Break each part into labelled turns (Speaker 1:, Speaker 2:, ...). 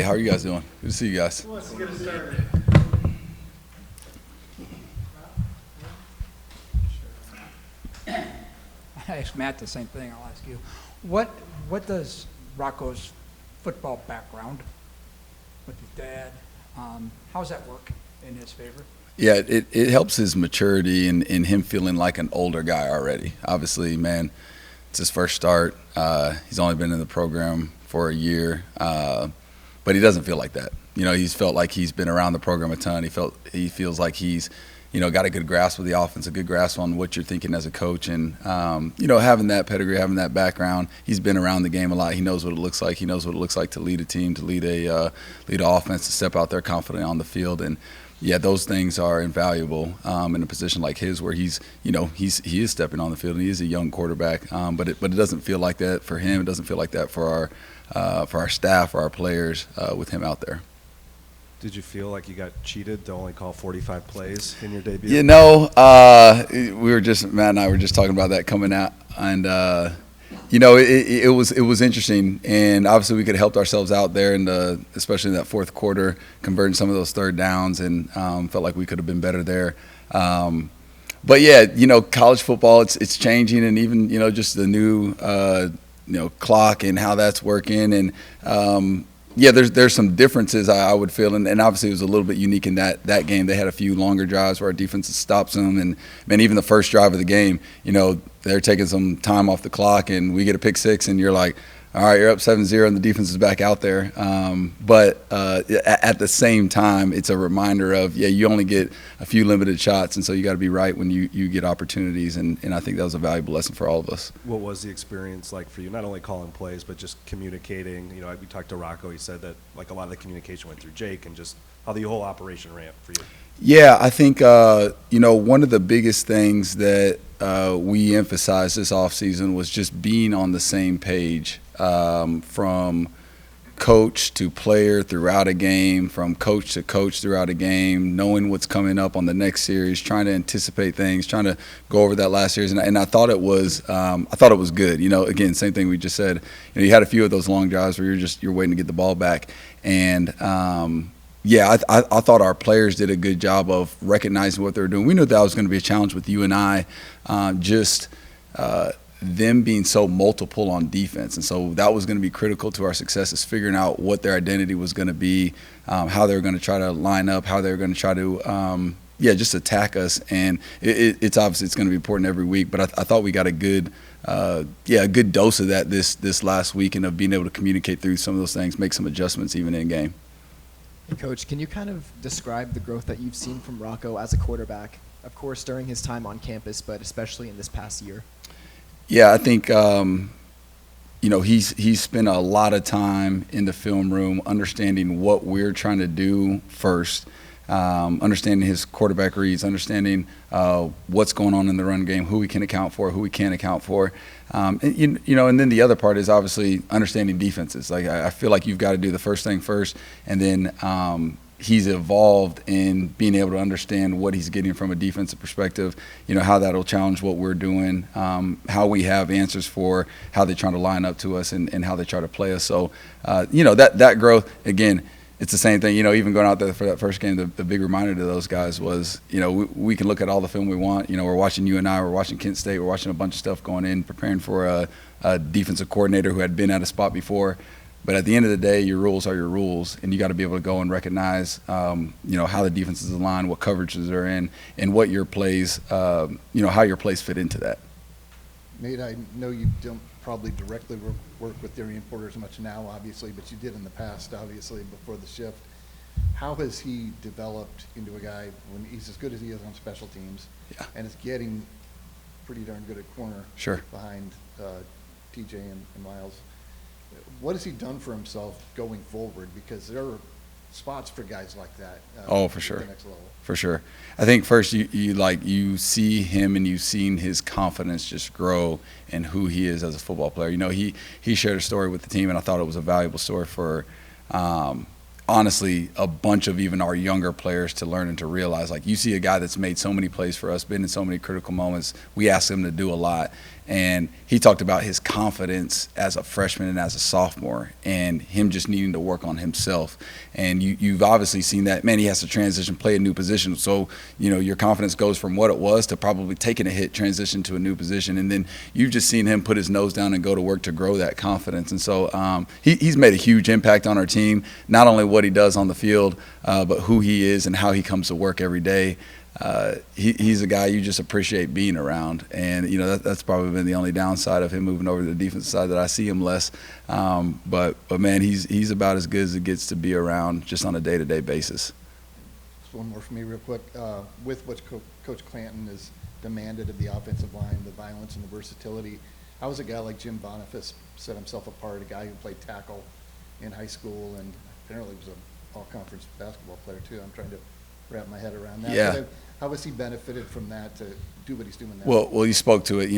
Speaker 1: how are you guys doing? Good to see you guys.
Speaker 2: Let's get it started.
Speaker 3: I asked Matt the same thing. I'll ask you. What does Rocco's football background with his dad, how does that work in his favor?
Speaker 1: Yeah, it helps his maturity and him feeling like an older guy already. Obviously, man, it's his first start. He's only been in the program for a year, but he doesn't feel like that. You know, he's felt like he's been around the program a ton. He feels like he's, you know, got a good grasp of the offense, a good grasp on what you're thinking as a coach. And, you know, having that pedigree, having that background, he's been around the game a lot. He knows what it looks like. He knows what it looks like to lead a team, to lead an offense, to step out there confidently on the field. And, yeah, those things are invaluable in a position like his where he's, you know, he is stepping on the field and he is a young quarterback. But it doesn't feel like that for him. It doesn't feel like that for our staff, for our players with him out there.
Speaker 4: Did you feel like you got cheated to only call 45 plays in your debut?
Speaker 1: You know, Matt and I were just talking about that coming out, and you know, it was interesting, and obviously we could have helped ourselves out there, especially in that fourth quarter, converting some of those third downs, and felt like we could have been better there. But yeah, you know, college football, it's changing, and even, you know, just the new clock and how that's working, and yeah, there's some differences I would feel, and obviously it was a little bit unique in that game. They had a few longer drives where our defense stops them, and man, even the first drive of the game, you know, they're taking some time off the clock, and we get a pick six, and you're like, all right, you're up 7-0, and the defense is back out there. But at the same time, it's a reminder of, yeah, you only get a few limited shots, and so you got to be right when you get opportunities, and I think that was a valuable lesson for all of us.
Speaker 4: What was the experience like for you, not only calling plays, but just communicating? You know, we talked to Rocco. He said that, like, a lot of the communication went through Jake, and just how the whole operation ran for you.
Speaker 1: Yeah, I think, you know, one of the biggest things that we emphasized this offseason was just being on the same page. From coach to player throughout a game, from coach to coach throughout a game, knowing what's coming up on the next series, trying to anticipate things, trying to go over that last series, and I thought it was good. You know, again, same thing we just said. You know, you had a few of those long drives where you're waiting to get the ball back, and yeah, I thought our players did a good job of recognizing what they were doing. We knew that was going to be a challenge with you and I, them being so multiple on defense. And so that was going to be critical to our success, is figuring out what their identity was going to be, how they were going to try to line up, how they were going to try to, just attack us. And it's obviously it's going to be important every week, but I thought we got a good dose of that this last week, and of being able to communicate through some of those things, make some adjustments even in game.
Speaker 5: Coach, can you kind of describe the growth that you've seen from Rocco as a quarterback, of course, during his time on campus, but especially in this past year?
Speaker 1: Yeah, I think, you know, he's spent a lot of time in the film room understanding what we're trying to do first, understanding his quarterback reads, understanding what's going on in the run game, who we can account for, who we can't account for. And, you know, and then the other part is obviously understanding defenses. Like, I feel like you've got to do the first thing first, and then he's evolved in being able to understand what he's getting from a defensive perspective, you know, how that'll challenge what we're doing, how we have answers for how they're trying to line up to us, and how they try to play us. So, you know, that growth, again, it's the same thing. You know, even going out there for that first game, the big reminder to those guys was, you know, we can look at all the film we want. You know, we're watching you and I, we're watching Kent State, we're watching a bunch of stuff going in, preparing for a defensive coordinator who had been at a spot before. But at the end of the day, your rules are your rules, and you got to be able to go and recognize, you know, how the defense is aligned, what coverages they're in, and what your plays, you know, how your plays fit into that.
Speaker 2: Nate, I know you don't probably directly work with Darian Porter as much now, obviously, but you did in the past, obviously, before the shift. How has he developed into a guy when he's as good as he is on special teams, and is getting pretty darn good at corner behind TJ and Miles? What has he done for himself going forward? Because there are spots for guys like that.
Speaker 1: For sure.
Speaker 2: The next level. For
Speaker 1: sure. I think first you see him, and you've seen his confidence just grow in who he is as a football player. You know, he shared a story with the team, and I thought it was a valuable story for honestly a bunch of even our younger players to learn and to realize. Like, you see a guy that's made so many plays for us, been in so many critical moments. We ask him to do a lot, And he talked about his confidence as a freshman and as a sophomore, and him just needing to work on himself. And you've obviously seen that. Man, he has to transition, play a new position. So, your confidence goes from what it was to probably taking a hit, transition to a new position. And then you've just seen him put his nose down and go to work to grow that confidence. And so he's made a huge impact on our team, not only what he does on the field, but who he is and how he comes to work every day. He's a guy you just appreciate being around, and that's probably been the only downside of him moving over to the defensive side, that I see him less. But man, he's about as good as it gets to be around just on a day-to-day basis.
Speaker 2: Just one more for me real quick. With what Coach Clanton has demanded of the offensive line, the violence and the versatility, how has a guy like Jim Boniface set himself apart, a guy who played tackle in high school and apparently was an all-conference basketball player too? I'm trying to wrap my head around that.
Speaker 1: Yeah.
Speaker 2: How has he benefited from that to do what he's doing now?
Speaker 1: Well, you spoke to it.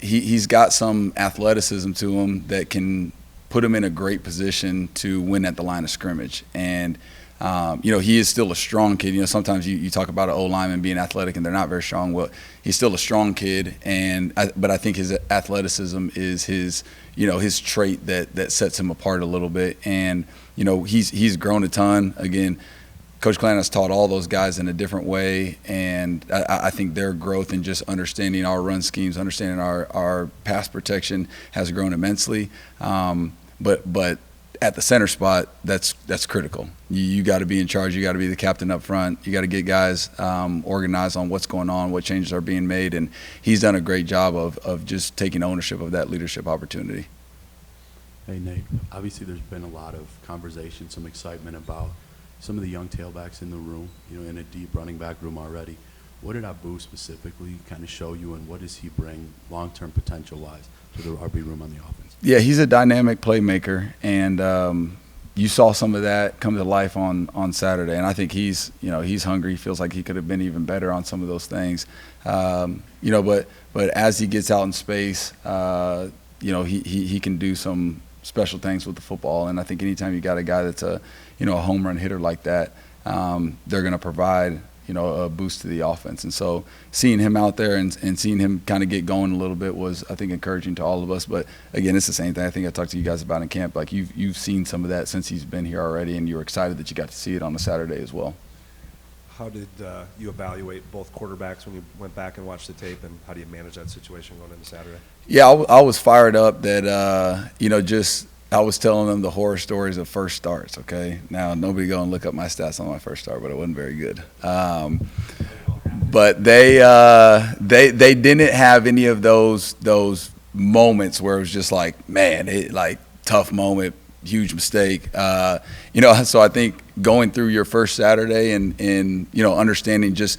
Speaker 1: He's got some athleticism to him that can put him in a great position to win at the line of scrimmage. And he is still a strong kid. Sometimes you talk about an O-lineman being athletic and they're not very strong. Well, he's still a strong kid, but I think his athleticism is his trait that sets him apart a little bit. And he's grown a ton. Again, Coach Clanton has taught all those guys in a different way, and I think their growth in just understanding our run schemes, understanding our pass protection has grown immensely. But at the center spot, that's critical. You got to be in charge. You got to be the captain up front. You got to get guys organized on what's going on, what changes are being made, and he's done a great job of just taking ownership of that leadership opportunity.
Speaker 6: Hey, Nate, obviously there's been a lot of conversation, some excitement about some of the young tailbacks in the room, in a deep running back room already. What did Abu specifically kind of show you, and what does he bring long-term potential-wise to the RB room on the offense?
Speaker 1: Yeah, he's a dynamic playmaker, and you saw some of that come to life on Saturday. And I think he's hungry. He feels like he could have been even better on some of those things. But as he gets out in space, he can do some special things with the football. And I think anytime you got a guy that's a home run hitter like that, they're going to provide a boost to the offense. And so seeing him out there and seeing him kind of get going a little bit was, I think, encouraging to all of us. But again, it's the same thing I think I talked to you guys about in camp. Like you've seen some of that since he's been here already, and you were excited that you got to see it on a Saturday as well.
Speaker 4: How did you evaluate both quarterbacks when you went back and watched the tape, and how do you manage that situation going into Saturday?
Speaker 1: Yeah, I was fired up that I was telling them the horror stories of first starts. Okay, now nobody go and look up my stats on my first start, but it wasn't very good. But they didn't have any of those moments where it was just like, man, tough moment, huge mistake. So I think going through your first Saturday and understanding just,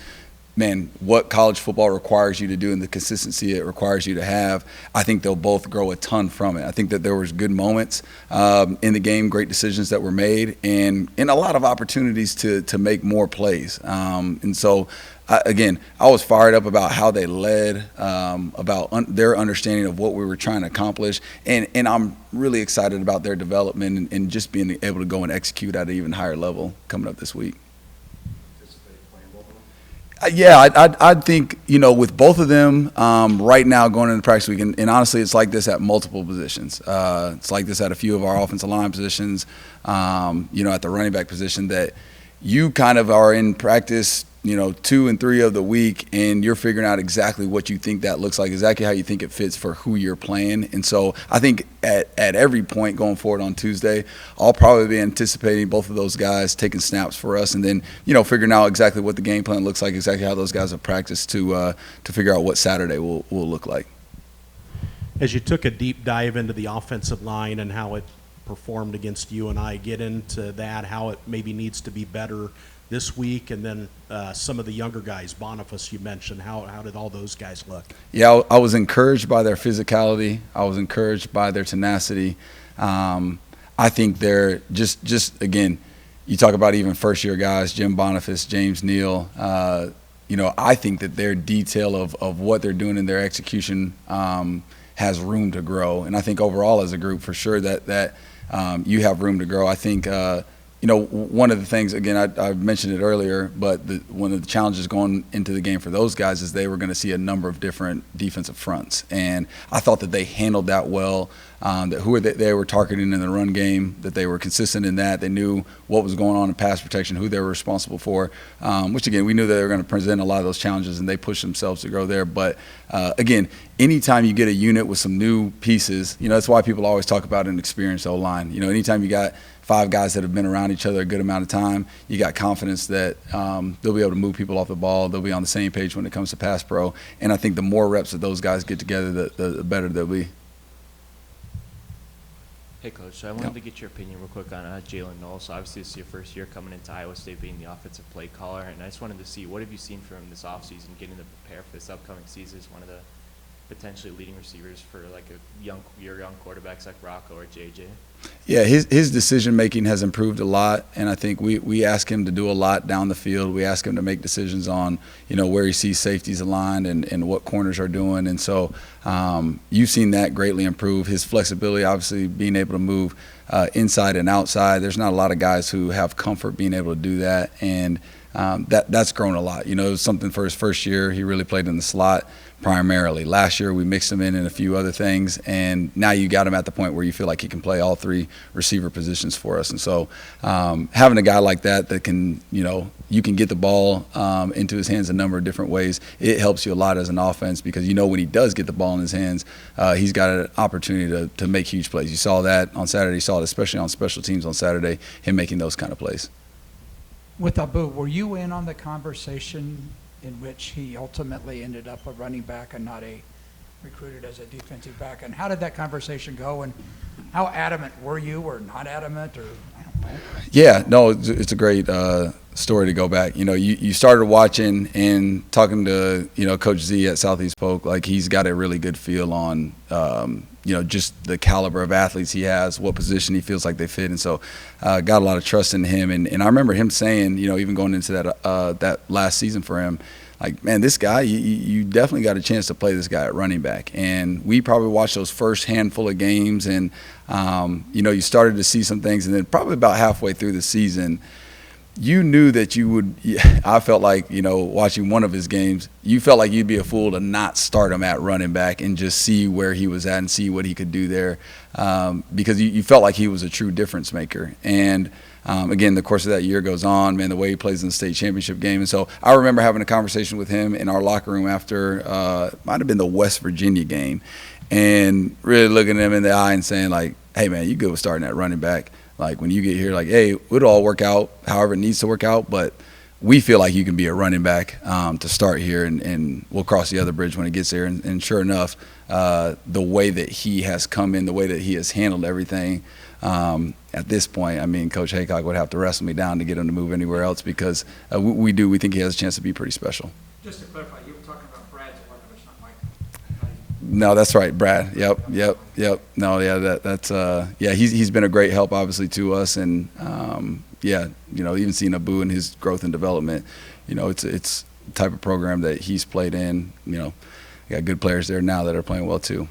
Speaker 1: man, what college football requires you to do and the consistency it requires you to have, I think they'll both grow a ton from it. I think that there was good moments in the game, great decisions that were made, and a lot of opportunities to make more plays. And so, again, I was fired up about how they led, about their understanding of what we were trying to accomplish, and I'm really excited about their development and just being able to go and execute at an even higher level coming up this week. Yeah, I think, with both of them right now going into practice week, and honestly, it's like this at multiple positions. It's like this at a few of our offensive line positions, at the running back position, that you kind of are in practice, 2 and 3 of the week, and you're figuring out exactly what you think that looks like, exactly how you think it fits for who you're playing. And so I think at every point going forward on Tuesday, I'll probably be anticipating both of those guys taking snaps for us, and then, figuring out exactly what the game plan looks like, exactly how those guys have practiced to figure out what Saturday will look like.
Speaker 7: As you took a deep dive into the offensive line and how it performed against you and I, get into that, how it maybe needs to be better this week, and then some of the younger guys, Boniface you mentioned, how did all those guys look? Yeah,
Speaker 1: I was encouraged by their physicality. I was encouraged by their tenacity. I think they're just again, you talk about even first-year guys, Jim Boniface, James Neal, I think that their detail of what they're doing in their execution has room to grow. And I think overall as a group, for sure, that you have room to grow. I think one of the things, again, I mentioned it earlier, but one of the challenges going into the game for those guys is they were going to see a number of different defensive fronts. And I thought that they handled that well, that who they were targeting in the run game, that they were consistent in that. They knew what was going on in pass protection, who they were responsible for, which, again, we knew that they were going to present a lot of those challenges, and they pushed themselves to grow there. But, again, anytime you get a unit with some new pieces, that's why people always talk about an experienced O-line. Anytime you got 5 guys that have been around each other a good amount of time, you got confidence that they'll be able to move people off the ball. They'll be on the same page when it comes to pass pro. And I think the more reps that those guys get together, the better they'll be.
Speaker 8: Hey, Coach. So I wanted to get your opinion real quick on Jalen Knowles. So obviously, this is your first year coming into Iowa State being the offensive play caller. And I just wanted to see, what have you seen from him this offseason, getting to prepare for this upcoming season as one of the potentially leading receivers for like young quarterbacks like Rocco or JJ?
Speaker 1: Yeah, his decision making has improved a lot, and I think we ask him to do a lot down the field. We ask him to make decisions on where he sees safeties aligned and what corners are doing, and so you've seen that greatly improve. His flexibility, obviously, being able to move inside and outside. There's not a lot of guys who have comfort being able to do that, and that's grown a lot. It was something for his first year. He really played in the slot primarily. Last year we mixed him in a few other things, and now you got him at the point where you feel like he can play all 3 receiver positions for us. And so having a guy like that can, you can get the ball into his hands a number of different ways. It helps you a lot as an offense because when he does get the ball in his hands, he's got an opportunity to make huge plays. You saw that on Saturday. You saw it especially on special teams on Saturday, him making those kind of plays.
Speaker 3: With Abu, were you in on the conversation in which he ultimately ended up a running back and not recruited as a defensive back? And how did that conversation go? And how adamant were you, or not adamant, or I don't know?
Speaker 1: Yeah, no, it's a great story to go back. You started watching and talking to Coach Z at Southeast Polk. Like, he's got a really good feel on just the caliber of athletes he has, what position he feels like they fit, and so got a lot of trust in him. And I remember him saying, even going into that last season for him, like, man, this guy, you definitely got a chance to play this guy at running back. And we probably watched those first handful of games, and you started to see some things, and then probably about halfway through the season, you knew that you would. I felt like, watching one of his games, you felt like you'd be a fool to not start him at running back and just see where he was at and see what he could do there, because you felt like he was a true difference maker. And again, the course of that year goes on, man, the way he plays in the state championship game. And so I remember having a conversation with him in our locker room after, might have been the West Virginia game, and really looking him in the eye and saying, like, hey, man, you good with starting at running back. Like, when you get here, like, hey, it'll all work out however it needs to work out, but we feel like you can be a running back to start here, and we'll cross the other bridge when it gets there. And sure enough, the way that he has come in, the way that he has handled everything, at this point, I mean, Coach Haycock would have to wrestle me down to get him to move anywhere else, because we think he has a chance to be pretty special.
Speaker 3: Just to clarify, you were talking about Brad's Boniface, not Mike.
Speaker 1: No, that's right, Brad. Yep. No, yeah, that's he's been a great help, obviously, to us, and even seeing Abu and his growth and development, it's the type of program that he's played in. Got good players there now that are playing well too.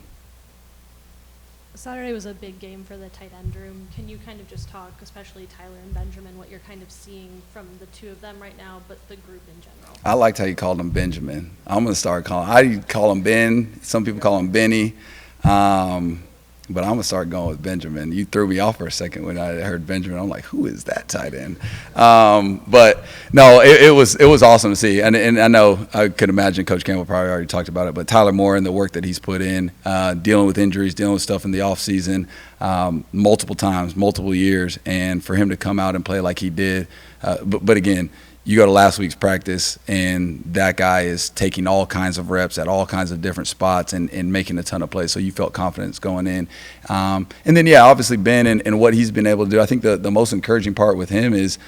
Speaker 9: Saturday was a big game for the tight end room. Can you kind of just talk, especially Tyler and Benjamin, what you're kind of seeing from the 2 of them right now, but the group in general? I
Speaker 1: liked how you called him Benjamin. I'm going to start I call him Ben. Some people call him Benny. But I'm going to start going with Benjamin. You threw me off for a second when I heard Benjamin. I'm like, who is that tight end? But no, it was awesome to see. And I know, I could imagine Coach Campbell probably already talked about it, but Tyler Moore and the work that he's put in, dealing with injuries, dealing with stuff in the offseason, multiple times, multiple years, and for him to come out and play like he did. But again, you go to last week's practice, and that guy is taking all kinds of reps at all kinds of different spots and making a ton of plays. So you felt confidence going in. And then, obviously Ben and what he's been able to do. I think the most encouraging part with him is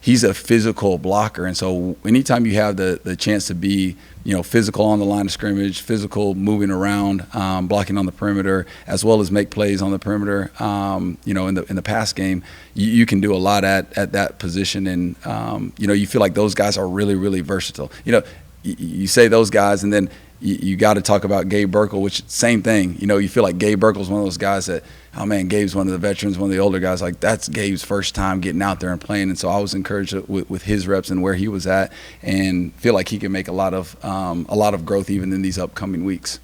Speaker 1: he's a physical blocker. And so anytime you have the chance to be, physical on the line of scrimmage, physical moving around, blocking on the perimeter, as well as make plays on the perimeter, in the pass game, you can do a lot at that position. And, you feel like those guys are really, really versatile. You say those guys, and then, you got to talk about Gabe Burkle, which same thing. You know, you feel like Gabe Burkle's one of those guys that, oh man, Gabe's one of the veterans, one of the older guys. Like that's Gabe's first time getting out there and playing, and so I was encouraged with his reps and where he was at, and feel like he can make a lot of growth even in these upcoming weeks.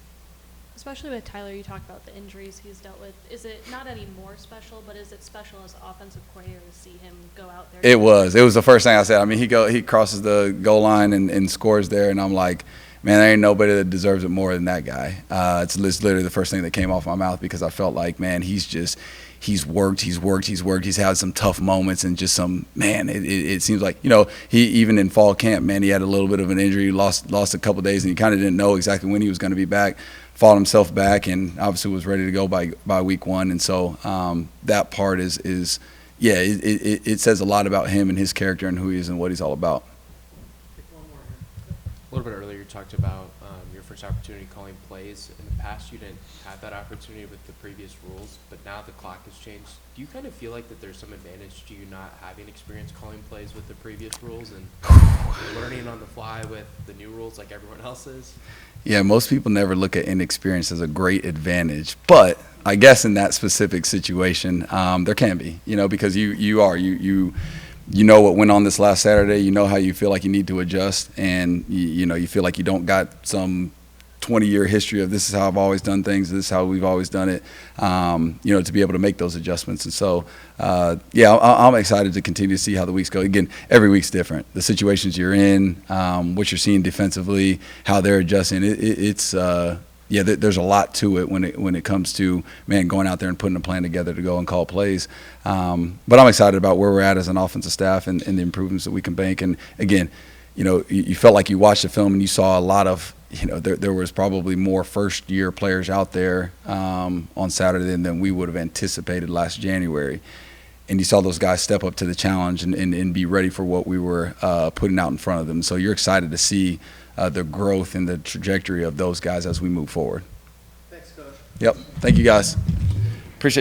Speaker 9: Especially with Tyler, you talked about the injuries he's dealt with. Is it not any more special, but is it special as an offensive coordinator to see him go out there?
Speaker 1: It was the first thing I said. I mean, he crosses the goal line and scores there, and I'm like, man, there ain't nobody that deserves it more than that guy. It's literally the first thing that came off my mouth, because I felt like, man, he's worked. He's had some tough moments, and just some, man, it seems like, you know, he even in fall camp, man, he had a little bit of an injury, lost a couple of days, and he kind of didn't know exactly when he was going to be back. Fought himself back, and obviously was ready to go by week 1. And so that part is it says a lot about him and his character and who he is and what he's all about.
Speaker 10: A little bit earlier, you talked about your first opportunity calling plays. In the past, you didn't have that opportunity with the previous rules, but now the clock has changed. Do you kind of feel like that there's some advantage to you not having experience calling plays with the previous rules and learning on the fly with the new rules like everyone else is?
Speaker 1: Yeah, most people never look at inexperience as a great advantage, but I guess in that specific situation, there can be, you know, because you know what went on this last Saturday. You know how you feel like you need to adjust, and you know you feel like you don't got some 20-year history of this is how I've always done things, this is how we've always done it, you know, to be able to make those adjustments. And so, yeah, I'm excited to continue to see how the weeks go. Again, every week's different. The situations you're in, what you're seeing defensively, how they're adjusting. There's a lot to it when it comes to, man, going out there and putting a plan together to go and call plays. But I'm excited about where we're at as an offensive staff and the improvements that we can bank. And again, you know, you felt like you watched the film and you saw a lot of, you know, there was probably more first-year players out there on Saturday than we would have anticipated last January. And you saw those guys step up to the challenge and be ready for what we were putting out in front of them. So you're excited to see the growth and the trajectory of those guys as we move forward.
Speaker 10: Thanks, Coach.
Speaker 1: Yep. Thank you, guys.